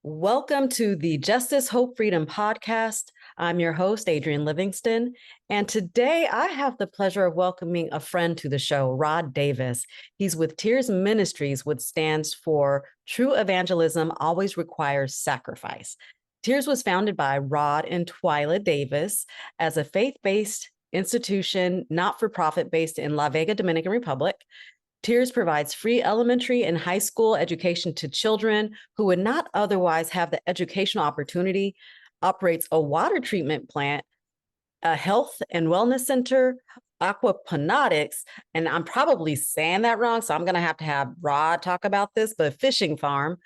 Welcome to the Justice, Hope, Freedom podcast. I'm your host, Adrienne Livingston. And today I have the pleasure of welcoming a friend to the show, Rod Davis. He's with TEARS Ministries, which stands for True Evangelism Always Requires Sacrifice. TEARS was founded by Rod and Twyla Davis as a faith-based institution, not-for-profit based in La Vega, Dominican Republic. TEARS provides free elementary and high school education to children who would not otherwise have the educational opportunity, operates a water treatment plant, a health and wellness center, aquaponics, and I'm probably saying that wrong, so I'm going to have Rod talk about this, but fishing farm,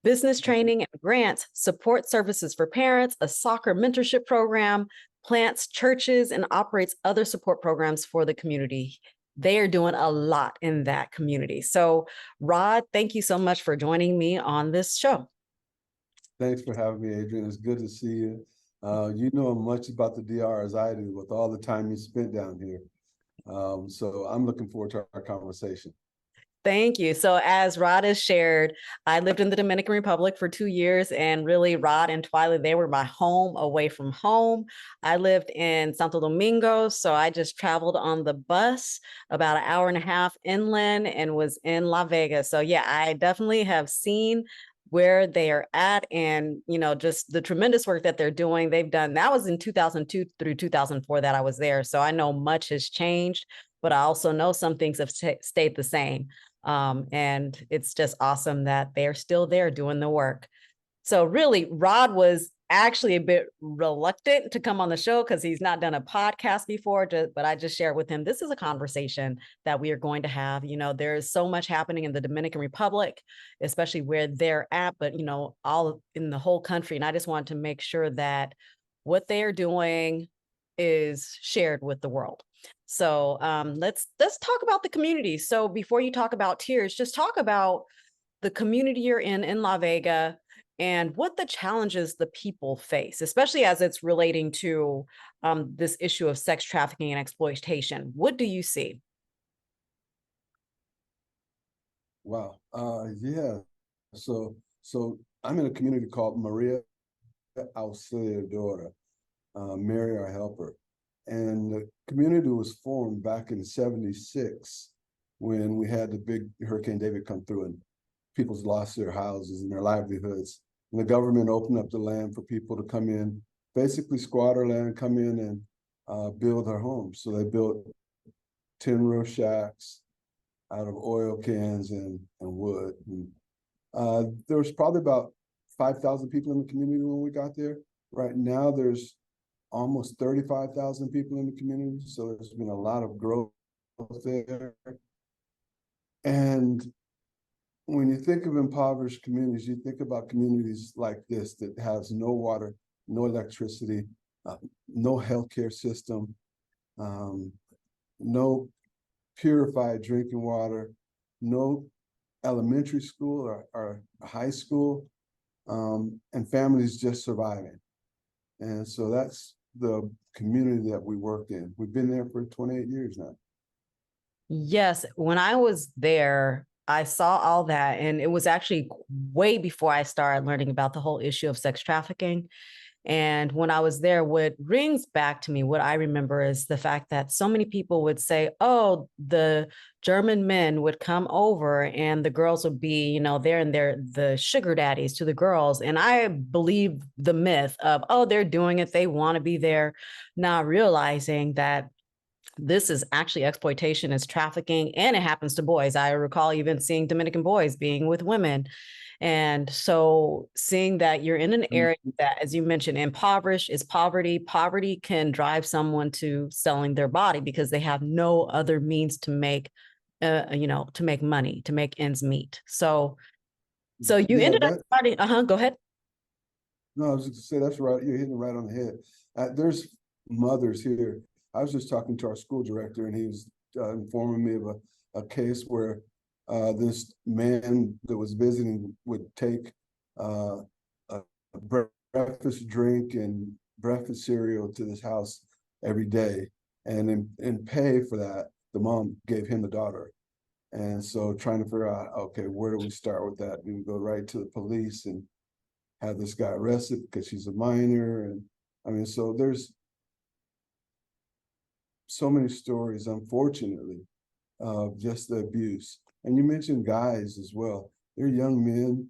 business training and grants, support services for parents, a soccer mentorship program, plants churches, and operates other support programs for the community. They are doing a lot in that community. So, Rod, thank you so much for joining me on this show. Thanks for having me, Adrienne. It's good to see you. You know much about the DR as I do with all the time you spent down here. So I'm looking forward to our conversation. Thank you. So as Rod has shared, I lived in the Dominican Republic for 2 years, and really Rod and Twyla, they were my home away from home. I lived in Santo Domingo, so I just traveled on the bus about an hour and a half inland and was in La Vega. So yeah, I definitely have seen where they are at and, just the tremendous work that they're doing. They've done, that was in 2002 through 2004 that I was there. So I know much has changed, but I also know some things have stayed the same. And it's just awesome that they're still there doing the work. So really, Rod was actually a bit reluctant to come on the show because he's not done a podcast before, but I just shared with him, this is a conversation that we are going to have. There's so much happening in the Dominican Republic, especially where they're at, but, all in the whole country. And I just wanted to make sure that what they are doing is shared with the world. So let's talk about the community. So before you talk about TEARS, just talk about the community you're in La Vega and what the challenges the people face, especially as it's relating to this issue of sex trafficking and exploitation. What do you see? Wow. Yeah. So I'm in a community called Maria Auxiliadora, Mary our helper. And the community was formed back in '76 when we had the big Hurricane David come through and people's lost their houses and their livelihoods. And the government opened up the land for people to come in, basically squatter land, come in and build their homes. So they built tin roof shacks out of oil cans and wood. And, there was probably about 5,000 people in the community when we got there. Right now, there's almost 35,000 people in the community. So there's been a lot of growth there. And when you think of impoverished communities, you think about communities like this that has no water, no electricity, no healthcare system, no purified drinking water, no elementary school or high school, and families just surviving. And so that's the community that we work in. We've been there for 28 years now. Yes, when I was there, I saw all that, and it was actually way before I started learning about the whole issue of sex trafficking. And when I was there, what rings back to me, what I remember is the fact that so many people would say, oh, the German men would come over and the girls would be, there and they're the sugar daddies to the girls. And I believe the myth of, oh, they're doing it, they want to be there, not realizing that this is actually exploitation, is trafficking, and it happens to boys. I recall even seeing Dominican boys being with women. And so seeing that you're in an area that, as you mentioned, impoverished is poverty. Poverty can drive someone to selling their body because they have no other means to make, to make money, to make ends meet. So you ended up starting, go ahead. No, I was just gonna say, that's right. You're hitting it right on the head. There's mothers here. I was just talking to our school director, and he was informing me of a case where this man that was visiting would take a breakfast drink and breakfast cereal to this house every day. And in pay for that, the mom gave him the daughter. And so trying to figure out, okay, where do we start with that? Do we go right to the police and have this guy arrested because she's a minor. And I mean, so there's so many stories, unfortunately, of just the abuse. And you mentioned guys as well. They're young men,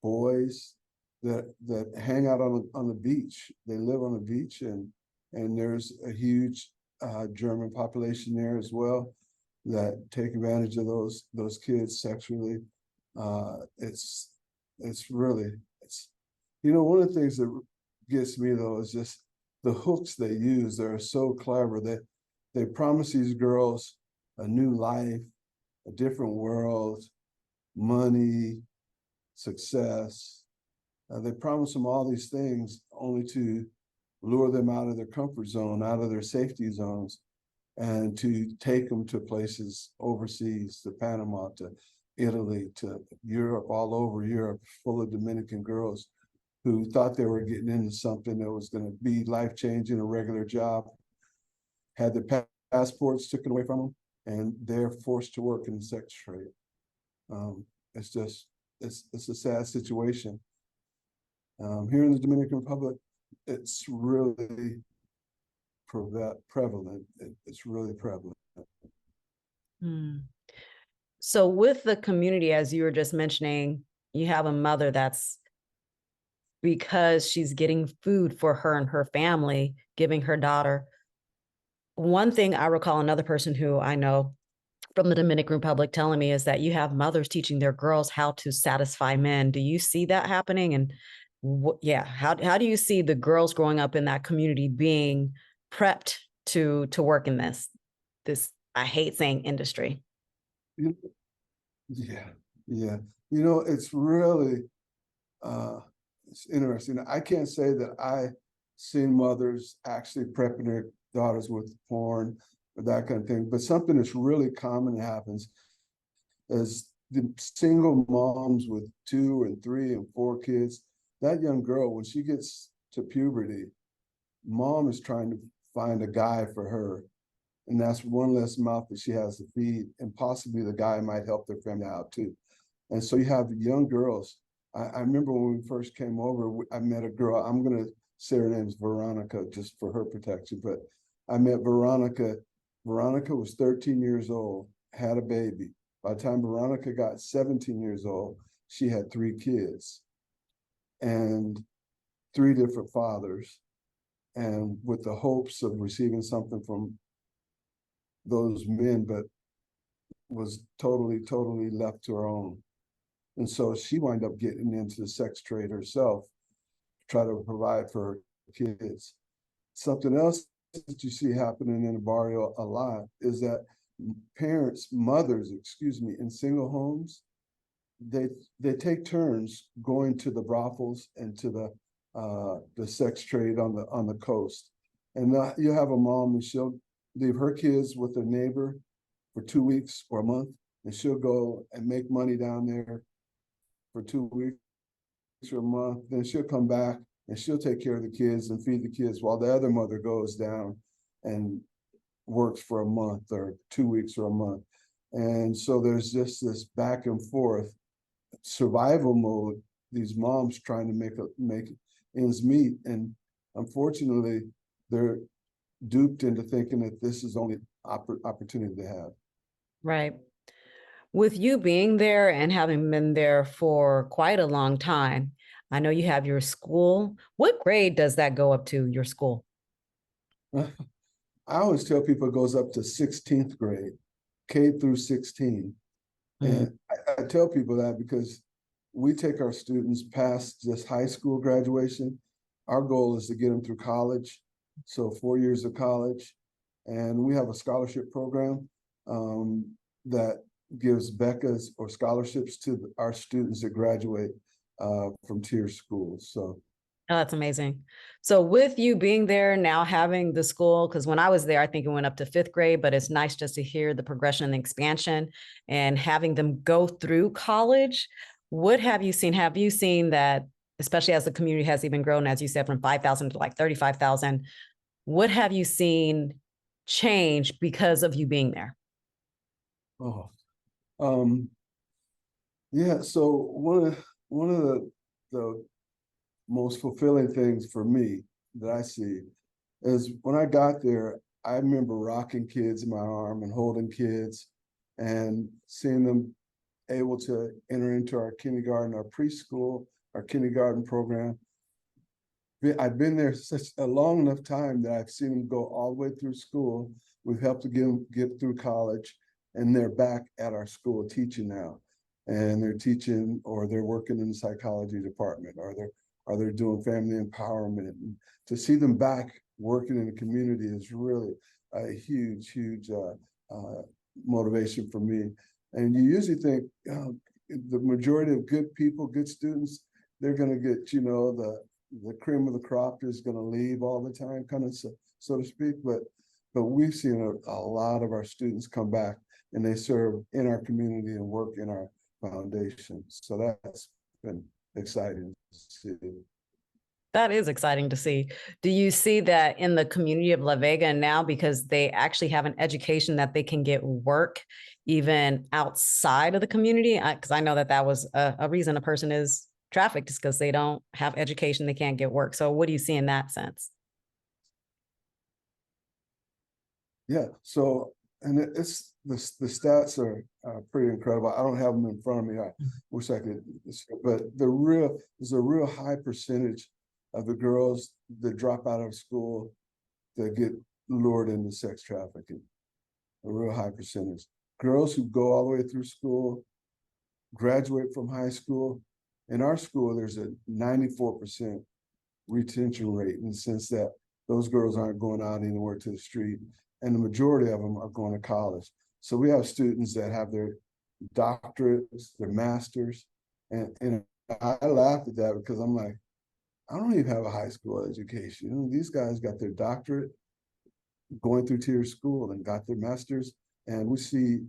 boys that hang out on the beach. They live on the beach, and there's a huge German population there as well that take advantage of those kids sexually. It's really, it's, you know, one of the things that gets me though is just the hooks they use. They're so clever that they promise these girls a new life, a different world, money, success. They promise them all these things only to lure them out of their comfort zone, out of their safety zones, and to take them to places overseas, to Panama, to Italy, to Europe, all over Europe, full of Dominican girls who thought they were getting into something that was going to be life-changing, a regular job, had their passports taken away from them, and they're forced to work in the sex trade. It's just, it's a sad situation. Here in the Dominican Republic, it's really prevalent. It's really prevalent. Hmm. So with the community, as you were just mentioning, you have a mother that's, because she's getting food for her and her family, giving her daughter. One thing I recall another person who I know from the Dominican Republic telling me is that you have mothers teaching their girls how to satisfy men. Do you see that happening? And yeah, how do you see the girls growing up in that community being prepped to work in this I hate saying industry? Yeah, yeah. You know, it's really it's interesting. I can't say that I seen mothers actually prepping their daughters with porn or that kind of thing, but something that's really common happens is the single moms with 2 and 3 and 4 kids. That young girl, when she gets to puberty, mom is trying to find a guy for her, and that's one less mouth that she has to feed, and possibly the guy might help their family out too. And so you have young girls. I remember when we first came over, I met a girl. I'm going to say her name's Veronica just for her protection, but I met Veronica. Veronica was 13 years old, had a baby. By the time Veronica got 17 years old, she had 3 kids and 3 different fathers, and with the hopes of receiving something from those men, but was totally left to her own. And so she wound up getting into the sex trade herself, to try to provide for her kids. Something else that you see happening in the barrio a lot is that mothers, in single homes, they take turns going to the brothels and to the sex trade on the coast. And you have a mom and she'll leave her kids with a neighbor for 2 weeks or a month, and she'll go and make money down there for 2 weeks or a month. Then she'll come back and she'll take care of the kids and feed the kids while the other mother goes down and works for a month or 2 weeks or a month. And so there's just this back and forth survival mode, these moms trying to make ends meet. And unfortunately, they're duped into thinking that this is the only opportunity they have. Right. With you being there and having been there for quite a long time, I know you have your school. What grade does that go up to, your school? I always tell people it goes up to 16th grade, K through 16. And I tell people that because we take our students past just high school graduation. Our goal is to get them through college, so 4 years of college. And we have a scholarship program that gives becas or scholarships to our students that graduate from TEARS schools. So Oh, that's amazing. So with you being there now, having the school, because when I was there, I think it went up to 5th grade, but it's nice just to hear the progression and the expansion and having them go through college. What have you seen? Have you seen that, especially as the community has even grown, as you said, from 5,000 to like 35,000, what have you seen change because of you being there? oh, yeah. So one of the most fulfilling things for me that I see is when I got there, I remember rocking kids in my arm and holding kids and seeing them able to enter into our kindergarten, our preschool, our kindergarten program. I've been there such a long enough time that I've seen them go all the way through school. We've helped to get through college, and they're back at our school teaching now. And they're teaching, or they're working in the psychology department, or they're doing family empowerment. And to see them back working in the community is really a huge motivation for me. And you usually think the majority of good people, good students, they're going to get, the cream of the crop is going to leave all the time, kind of so to speak. But we've seen a lot of our students come back and they serve in our community and work in our foundation. So that's been exciting to see. That is exciting to see. Do you see that in the community of La Vega now, because they actually have an education that they can get work even outside of the community? Because I know that was a reason a person is trafficked, is because they don't have education, they can't get work. So what do you see in that sense? Yeah, so, and it's the stats are pretty incredible. I don't have them in front of me. I wish I could, but there's a real high percentage of the girls that drop out of school that get lured into sex trafficking. A real high percentage. Girls who go all the way through school, graduate from high school. In our school, there's a 94% retention rate in the sense that those girls aren't going out anywhere to the street, and the majority of them are going to college. So we have students that have their doctorates, their masters, and I laughed at that because I'm like, I don't even have a high school education. These guys got their doctorate, going through TEARS school, and got their masters. And we see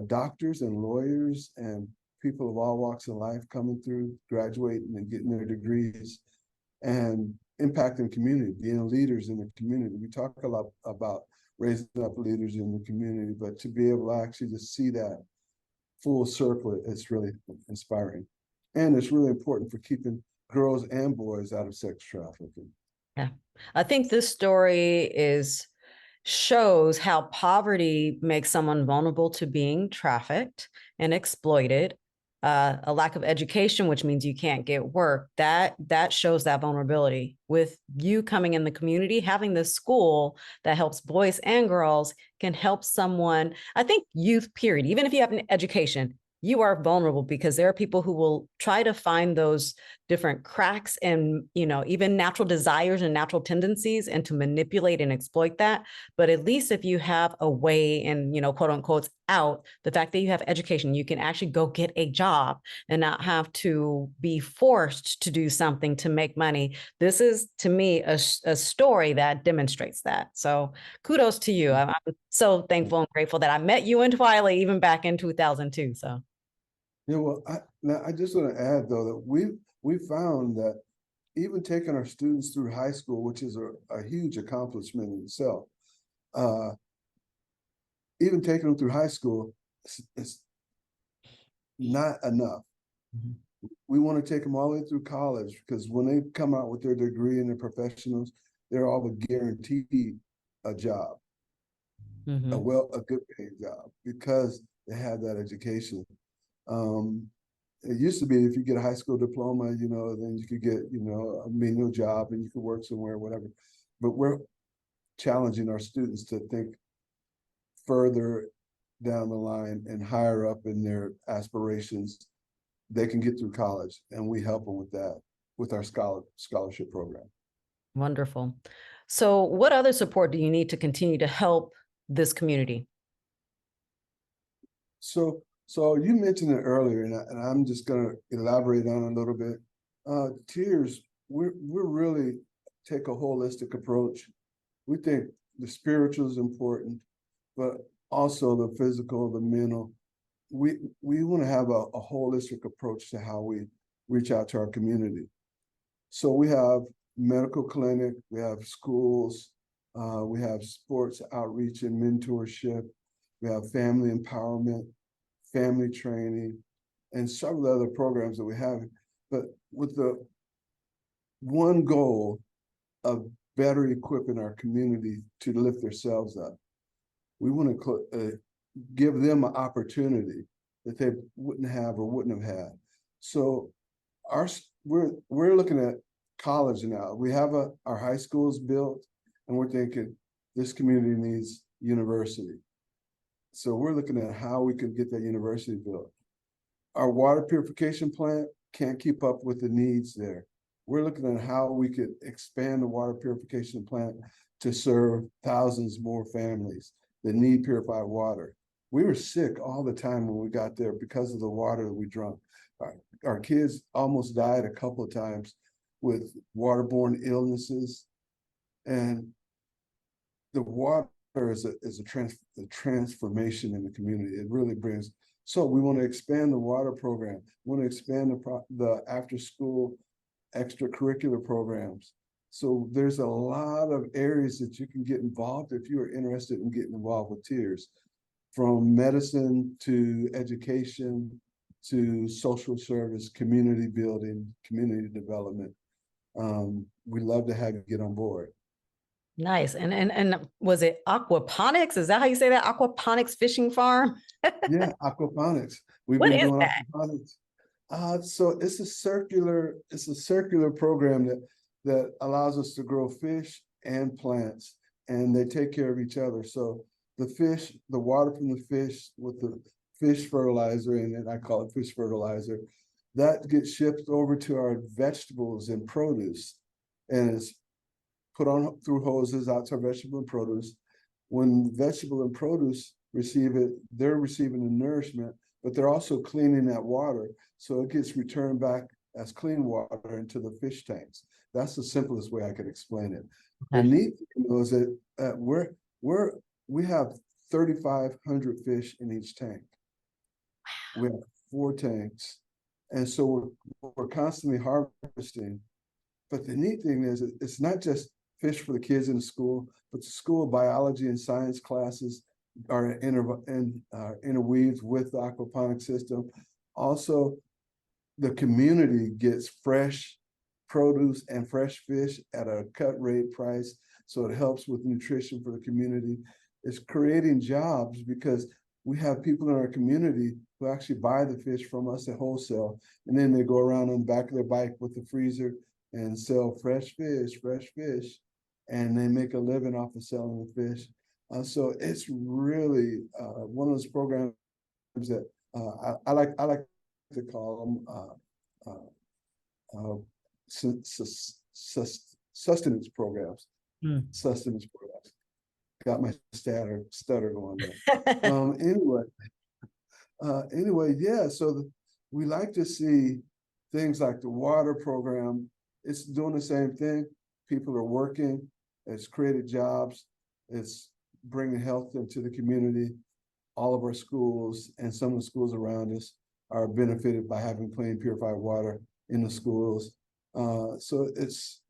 doctors and lawyers and people of all walks of life coming through, graduating and getting their degrees and impacting community, being leaders in the community. We talk a lot about raising up leaders in the community, but to be able to actually just see that full circle, it's really inspiring. And it's really important for keeping girls and boys out of sex trafficking. Yeah, I think this story shows how poverty makes someone vulnerable to being trafficked and exploited. A lack of education, which means you can't get work, that shows that vulnerability. With you coming in the community, having this school that helps boys and girls can help someone, I think youth, period, even if you have an education, you are vulnerable because there are people who will try to find those different cracks and, even natural desires and natural tendencies, and to manipulate and exploit that. But at least if you have a way and, quote unquote, out, the fact that you have education, you can actually go get a job and not have to be forced to do something to make money. This is, to me, a story that demonstrates that. So kudos to you. I'm so thankful and grateful that I met you in Twilight, even back in 2002. So. Yeah, well, I just want to add though that we found that even taking our students through high school, which is a huge accomplishment in itself, even taking them through high school, it's not enough. Mm-hmm. We want to take them all the way through college, because when they come out with their degree and they're professionals, they're all guaranteed a job, mm-hmm. a good paying job, because they have that education. It used to be if you get a high school diploma, then you could get, a menial job and you could work somewhere, whatever. But we're challenging our students to think further down the line and higher up in their aspirations. They can get through college, and we help them with that, with our scholarship program. Wonderful. So what other support do you need to continue to help this community? So you mentioned it earlier, and I'm just going to elaborate on it a little bit. TEARS, we're really take a holistic approach. We think the spiritual is important, but also the physical, the mental. We want to have a holistic approach to how we reach out to our community. So we have medical clinic, we have schools, we have sports outreach and mentorship, we have family empowerment, family training, and several other programs that we have. But with one goal of better equipping our community to lift themselves up. We want to give them an opportunity that they wouldn't have or wouldn't have had. So we're looking at college now. We have our high schools built, and we're thinking this community needs university. So we're looking at how we can get that university built. Our water purification plant can't keep up with the needs there. We're looking at how we could expand the water purification plant to serve thousands more families that need purified water. We were sick all the time when we got there because of the water that we drank. Our kids almost died a couple of times with waterborne illnesses. And the water is a transformation in the community. It really brings. So we want to expand the water program. We want to expand the after school extracurricular programs. So there's a lot of areas that you can get involved if you are interested in getting involved with TEARS, from medicine to education to social service, community building, community development. We'd love to have you get on board. Nice. And was it aquaponics? Is that how you say that? Aquaponics fishing farm? Yeah, aquaponics. We've What been is doing that? aquaponics. So it's a circular program that allows us to grow fish and plants, and they take care of each other. So the fish, the water from the fish with the fish fertilizer in it, I call it fish fertilizer, that gets shipped over to our vegetables and produce, and it's put on through hoses out to our vegetable and produce. When vegetable and produce receive it, they're receiving the nourishment, but they're also cleaning that water, so it gets returned back as clean water into the fish tanks. That's the simplest way I could explain it. The neat thing is that we have 3,500 fish in each tank. We have 4 tanks, and so we're constantly harvesting. But the neat thing is, it's not just fish for the kids in the school, but the school biology and science classes are interweaved with the aquaponic system. Also, the community gets fresh produce and fresh fish at a cut rate price, so it helps with nutrition for the community. It's creating jobs because we have people in our community who actually buy the fish from us at wholesale, and then they go around on the back of their bike with the freezer and sell fresh fish, and they make a living off of selling the fish. So it's really one of those programs that I like to call them sustenance programs. Sustenance programs. Got my stutter going there. Anyway, yeah. So we like to see things like the water program. It's doing the same thing. People are working. It's created jobs. It's bringing health into the community. All of our schools and some of the schools around us are benefited by having clean, purified water in the schools. So it's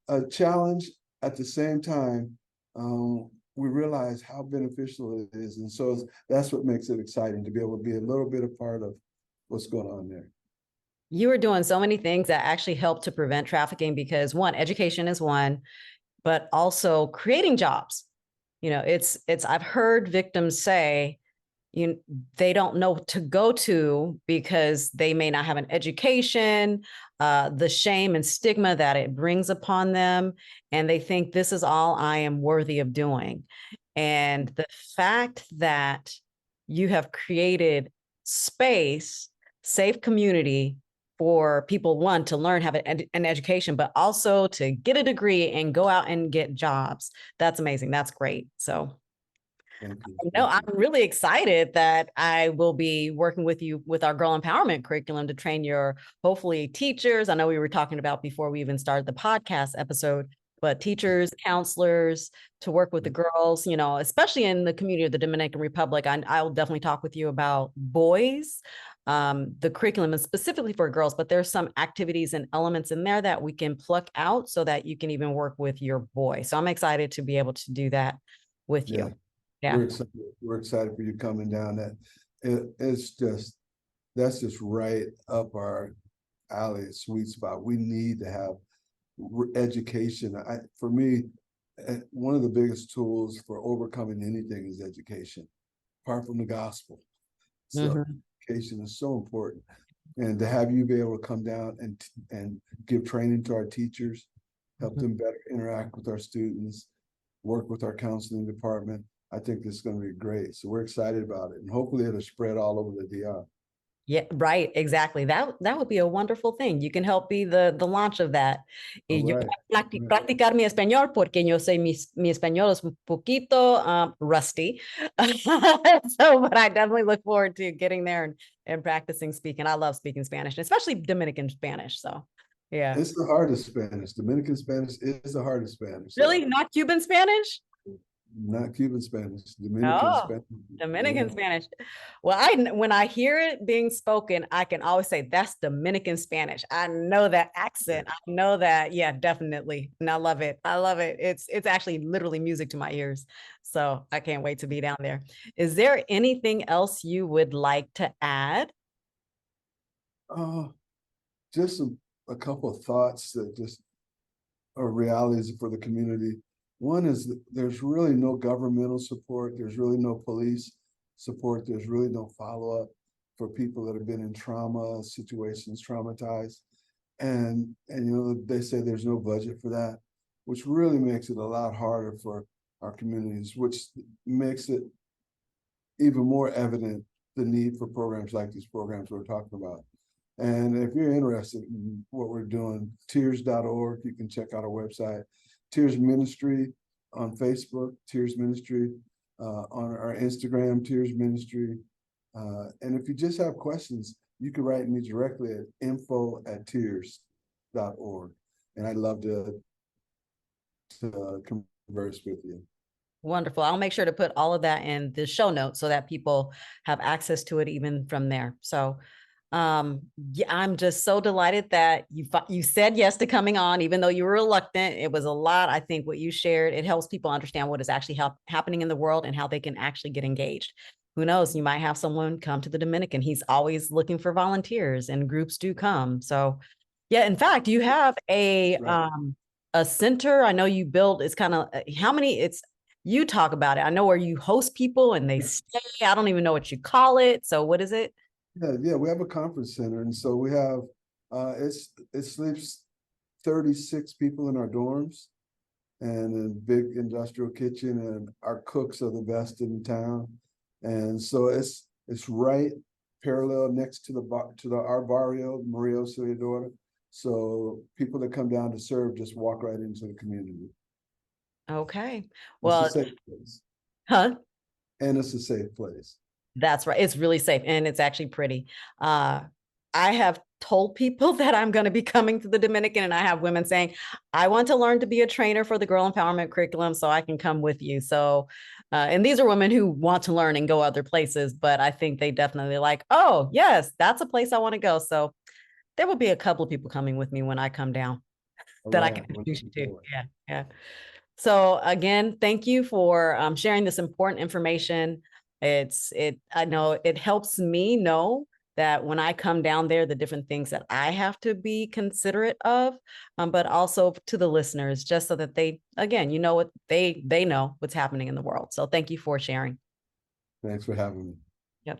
a challenge. At the same time, we realize how beneficial it is. And so that's what makes it exciting, to be able to be a little bit a part of what's going on there. You are doing so many things that actually help to prevent trafficking, because one, education is one, but also creating jobs. You know, I've heard victims say, they don't know to go to because they may not have an education, the shame and stigma that it brings upon them, and they think this is all I am worthy of doing. And the fact that you have created space, safe community for people, one, to learn, have an education, but also to get a degree and go out and get jobs. That's amazing. That's great. So no, I'm really excited that I will be working with you with our girl empowerment curriculum to train your, hopefully, teachers. I know we were talking about before we even started the podcast episode, but teachers, counselors, to work with the girls, especially in the community of the Dominican Republic. I'll definitely talk with you about boys. The curriculum is specifically for girls, but there's some activities and elements in there that we can pluck out so that you can even work with your boy. So I'm excited to be able to do that with you. Yeah. We're excited for you coming down. That's just right up our alley, a sweet spot. We need to have education. For me, one of the biggest tools for overcoming anything is education, apart from the gospel. So Mhm. education is so important. And to have you be able to come down and give training to our teachers, help Mhm. them better interact with our students, work with our counseling department, I think this is going to be great. So we're excited about it. And hopefully it'll spread all over the DR. Yeah, right. Exactly. That would be a wonderful thing. You can help be the launch of that. All Y yo right. voy a practicar mi español porque yo sé mi español es un poquito rusty. So, but I definitely look forward to getting there and practicing speaking. I love speaking Spanish, especially Dominican Spanish. So, yeah. It's the hardest Spanish. Dominican Spanish is the hardest Spanish. Really? So Not Cuban Spanish? not Cuban Spanish, Dominican Oh, Spanish. Yeah. Dominican Spanish. Well, when I hear it being spoken, I can always say that's Dominican Spanish. I know that accent. I know that. Yeah, definitely. And I love it. I love it. It's actually literally music to my ears. So I can't wait to be down there. Is there anything else you would like to add? Just a couple of thoughts that just are realities for the community. One is that there's really no governmental support. There's really no police support. There's really no follow-up for people that have been in trauma situations, traumatized. And you know, they say there's no budget for that, which really makes it a lot harder for our communities, which makes it even more evident the need for programs like these programs we're talking about. And if you're interested in what we're doing, tears.org, you can check out our website. Tears Ministry on Facebook, Tears Ministry, on our Instagram, Tears Ministry. And if you just have questions, you can write me directly at info@tears.org. And I'd love to converse with you. Wonderful. I'll make sure to put all of that in the show notes so that people have access to it even from there. So yeah, I'm just so delighted that you said yes to coming on, even though you were reluctant. It was a lot. I think what you shared, it helps people understand what is actually happening in the world and how they can actually get engaged. Who knows? You might have someone come to the Dominican. He's always looking for volunteers, and groups do come. So yeah, in fact, you have Right. a center. I know you built, it's kind of how many it's you talk about it. I know where you host people and they stay. I don't even know what you call it. So what is it? Yeah, we have a conference center, and so we have it sleeps 36 people in our dorms and a big industrial kitchen, and our cooks are the best in town. And so it's right parallel next to our barrio, Maria Auxiliadora. So people that come down to serve just walk right into the community. Okay. It's a Well, safe place. huh? And it's a safe place. That's right. It's really safe and it's actually pretty. I have told people that I'm going to be coming to the Dominican, and I have women saying, I want to learn to be a trainer for the girl empowerment curriculum so I can come with you. So, and these are women who want to learn and go other places, but I think they definitely like, oh, yes, that's a place I want to go. So there will be a couple of people coming with me when I come down All that I can right. We're introduce looking you to. forward. Yeah. Yeah. So again, thank you for sharing this important information. I know it helps me know that when I come down there, the different things that I have to be considerate of, but also to the listeners, just so that they, again, you know what they know what's happening in the world. So thank you for sharing. Thanks for having me. Yep.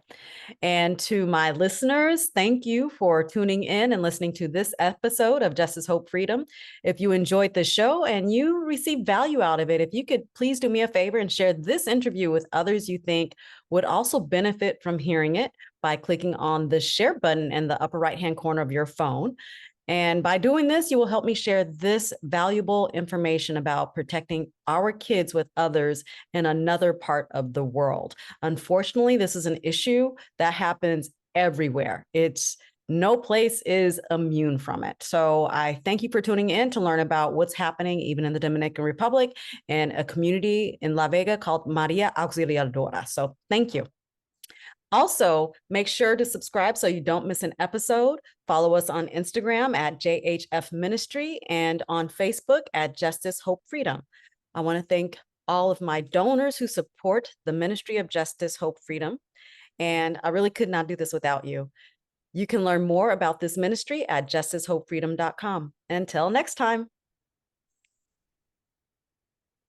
And to my listeners, thank you for tuning in and listening to this episode of Justice, Hope, Freedom. If you enjoyed the show and you received value out of it, if you could please do me a favor and share this interview with others you think would also benefit from hearing it by clicking on the share button in the upper right-hand corner of your phone. And by doing this, you will help me share this valuable information about protecting our kids with others in another part of the world. Unfortunately, this is an issue that happens everywhere. No place is immune from it. So I thank you for tuning in to learn about what's happening even in the Dominican Republic and a community in La Vega called Maria Auxiliadora. So thank you. Also, make sure to subscribe so you don't miss an episode. Follow us on Instagram at JHF Ministry and on Facebook at Justice, Hope, Freedom. I want to thank all of my donors who support the Ministry of Justice, Hope, Freedom. And I really could not do this without you. You can learn more about this ministry at justicehopefreedom.com. Until next time.